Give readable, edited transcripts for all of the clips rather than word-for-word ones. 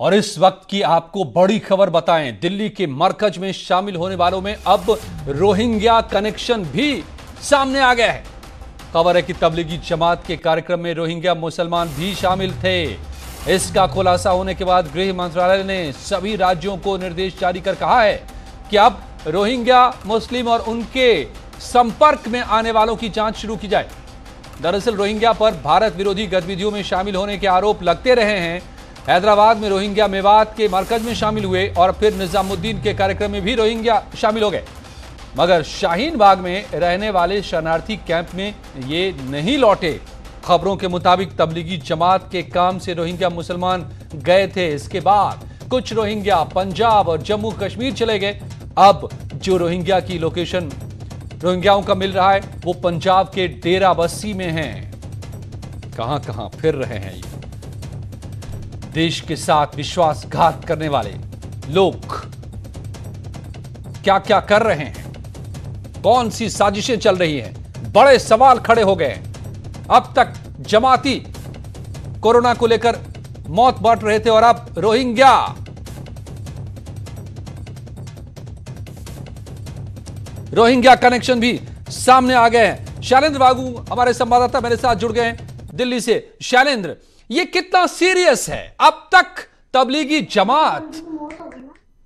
और इस वक्त की आपको बड़ी खबर बताएं, दिल्ली के मरकज में शामिल होने वालों में अब रोहिंग्या कनेक्शन भी सामने आ गया है। खबर है कि तबलीगी जमात के कार्यक्रम में रोहिंग्या मुसलमान भी शामिल थे। इसका खुलासा होने के बाद गृह मंत्रालय ने सभी राज्यों को निर्देश जारी कर कहा है कि अब रोहिंग्या मुस्लिम और उनके संपर्क में आने वालों की जांच शुरू की जाए। दरअसल रोहिंग्या पर भारत विरोधी गतिविधियों में शामिल होने के आरोप लगते रहे हैं। हैदराबाद में रोहिंग्या मेवात के मरकज में शामिल हुए और फिर निजामुद्दीन के कार्यक्रम में भी रोहिंग्या शामिल हो गए, मगर शाहीन बाग में रहने वाले शरणार्थी कैंप में ये नहीं लौटे। खबरों के मुताबिक तबलीगी जमात के काम से रोहिंग्या मुसलमान गए थे। इसके बाद कुछ रोहिंग्या पंजाब और जम्मू कश्मीर चले गए। अब जो रोहिंग्या की लोकेशन रोहिंग्याओं का मिल रहा है वो पंजाब के डेरा बस्सी में है। कहां कहां फिर रहे हैं ये देश के साथ विश्वासघात करने वाले लोग, क्या क्या कर रहे हैं, कौन सी साजिशें चल रही हैं, बड़े सवाल खड़े हो गए। अब तक जमाती कोरोना को लेकर मौत बांट रहे थे और अब रोहिंग्या कनेक्शन भी सामने आ गए हैं। शैलेंद्र बागू हमारे संवाददाता मेरे साथ जुड़ गए हैं दिल्ली से। शैलेंद्र, ये कितना सीरियस है? अब तक तबलीगी जमात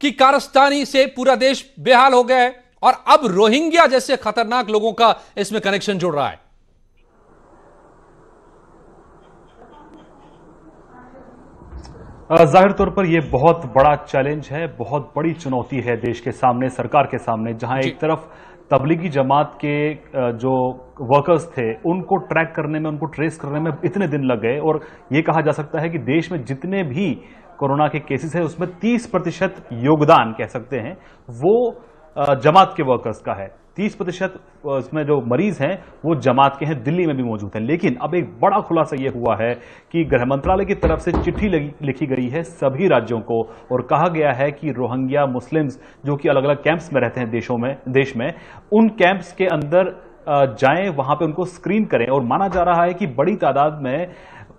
की कारस्तानी से पूरा देश बेहाल हो गया है और अब रोहिंग्या जैसे खतरनाक लोगों का इसमें कनेक्शन जुड़ रहा है। जाहिर तौर पर यह बहुत बड़ा चैलेंज है, बहुत बड़ी चुनौती है देश के सामने, सरकार के सामने, जहां एक तरफ तबलीगी जमात के जो वर्कर्स थे उनको ट्रैक करने में, उनको ट्रेस करने में इतने दिन लग गए और यह कहा जा सकता है कि देश में जितने भी कोरोना के केसेस हैं उसमें 30% योगदान कह सकते हैं वो जमात के वर्कर्स का है। 30% इसमें जो मरीज हैं वो जमात के हैं, दिल्ली में भी मौजूद हैं। लेकिन अब एक बड़ा खुलासा यह हुआ है कि गृह मंत्रालय की तरफ से चिट्ठी लिखी गई है सभी राज्यों को और कहा गया है कि रोहिंग्या मुस्लिम्स जो कि अलग अलग कैंप्स में रहते हैं देश में उन कैंप्स के अंदर जाएं, वहां पे उनको स्क्रीन करें। और माना जा रहा है कि बड़ी तादाद में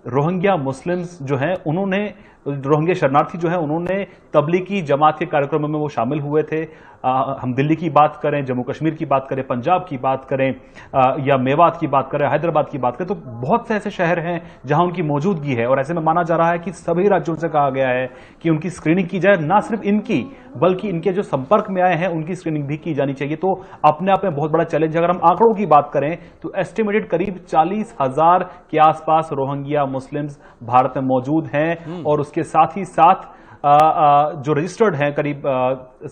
रोहिंग्या मुस्लिम्स जो हैं उन्होंने, रोहिंग्या शरणार्थी जो है उन्होंने तबलीगी जमात के कार्यक्रमों में वो शामिल हुए थे। हम दिल्ली की बात करें, जम्मू कश्मीर की बात करें, पंजाब की बात करें या मेवात की बात करें, हैदराबाद की बात करें, तो बहुत से ऐसे शहर हैं जहां उनकी मौजूदगी है। और ऐसे में माना जा रहा है कि सभी राज्यों से कहा गया है कि उनकी स्क्रीनिंग की जाए, ना सिर्फ इनकी बल्कि इनके जो संपर्क में आए हैं उनकी स्क्रीनिंग भी की जानी चाहिए। तो अपने आप में बहुत बड़ा चैलेंज है। अगर हम आंकड़ों की बात करें तो एस्टिमेटेड करीब 40,000 के आसपास रोहिंग्या मुस्लिम्स भारत में मौजूद हैं और उसके साथ ही साथ जो रजिस्टर्ड हैं करीब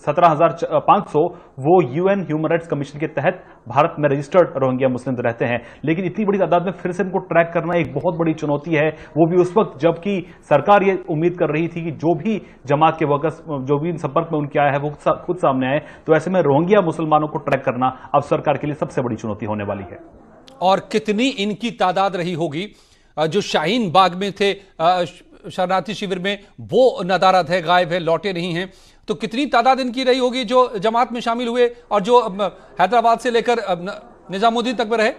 17,500 वो यूएन ह्यूमन राइट्स कमीशन के तहत भारत में रजिस्टर्ड रोहिंग्या मुस्लिम्स रहते हैं। लेकिन इतनी बड़ी तादाद में फिर से इनको ट्रैक करना एक बहुत बड़ी चुनौती है, वो भी उस वक्त जबकि सरकार ये उम्मीद कर रही थी कि जो भी जमात के वर्कर्स जो भी इन संपर्क में उनके आया है वो खुद सामने आए। तो ऐसे में रोहिंग्या मुसलमानों को ट्रैक करना अब सरकार के लिए सबसे बड़ी चुनौती होने वाली है। और कितनी इनकी तादाद रही होगी? जो शाहीन बाग में थे शरणार्थी शिविर में वो नदारद है, गायब है, लौटे नहीं हैं, तो कितनी तादाद इनकी रही होगी जो जमात में शामिल हुए और जो हैदराबाद से लेकर निजामुद्दीन तक में रहे?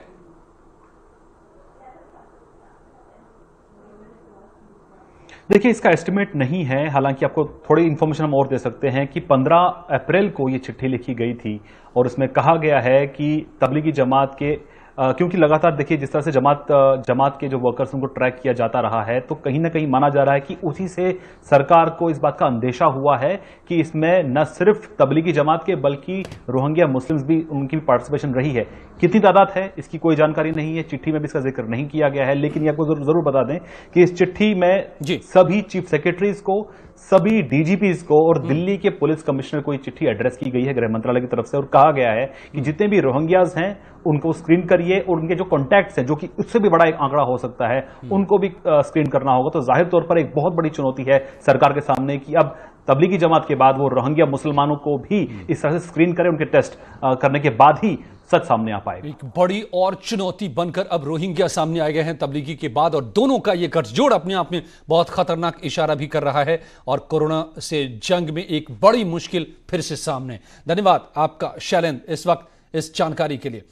देखिए, इसका एस्टिमेट नहीं है, हालांकि आपको थोड़ी इंफॉर्मेशन हम और दे सकते हैं कि 15 अप्रैल को ये चिट्ठी लिखी गई थी और उसमें कहा गया है कि तबलीगी जमात के क्योंकि लगातार देखिए जिस तरह से जमात के जो वर्कर्स उनको ट्रैक किया जाता रहा है, तो कहीं ना कहीं माना जा रहा है कि उसी से सरकार को इस बात का अंदेशा हुआ है कि इसमें न सिर्फ तबलीगी जमात के बल्कि रोहिंग्या मुस्लिम्स भी, उनकी भी पार्टिसिपेशन रही है। कितनी तादाद है इसकी कोई जानकारी नहीं है, चिट्ठी में भी इसका जिक्र नहीं किया गया है। लेकिन आपको जरूर बता दें कि इस चिट्ठी में सभी चीफ सेक्रेटरीज को, सभी डीजीपीज को और दिल्ली के पुलिस कमिश्नर को ये चिट्ठी एड्रेस की गई है गृह मंत्रालय की तरफ से और कहा गया है कि जितने भी रोहिंग्याज हैं उनको स्क्रीन करिए और उनके जो कॉन्टैक्ट्स हैं, जो कि उससे भी बड़ा एक आंकड़ा हो सकता है, उनको भी स्क्रीन करना होगा। तो जाहिर तौर पर एक बहुत बड़ी चुनौती है सरकार के सामने कि अब तबलीगी जमात के बाद वो रोहिंग्या मुसलमानों को भी इस तरह से स्क्रीन करें, उनके टेस्ट करने के बाद ही सच सामने आ पाएगा। एक बड़ी और चुनौती बनकर अब रोहिंग्या सामने आ गए हैं तबलीगी के बाद और दोनों का ये गठजोड़ अपने आप में बहुत खतरनाक इशारा भी कर रहा है और कोरोना से जंग में एक बड़ी मुश्किल फिर से सामने। धन्यवाद आपका शैलेंद्र इस वक्त इस जानकारी के लिए।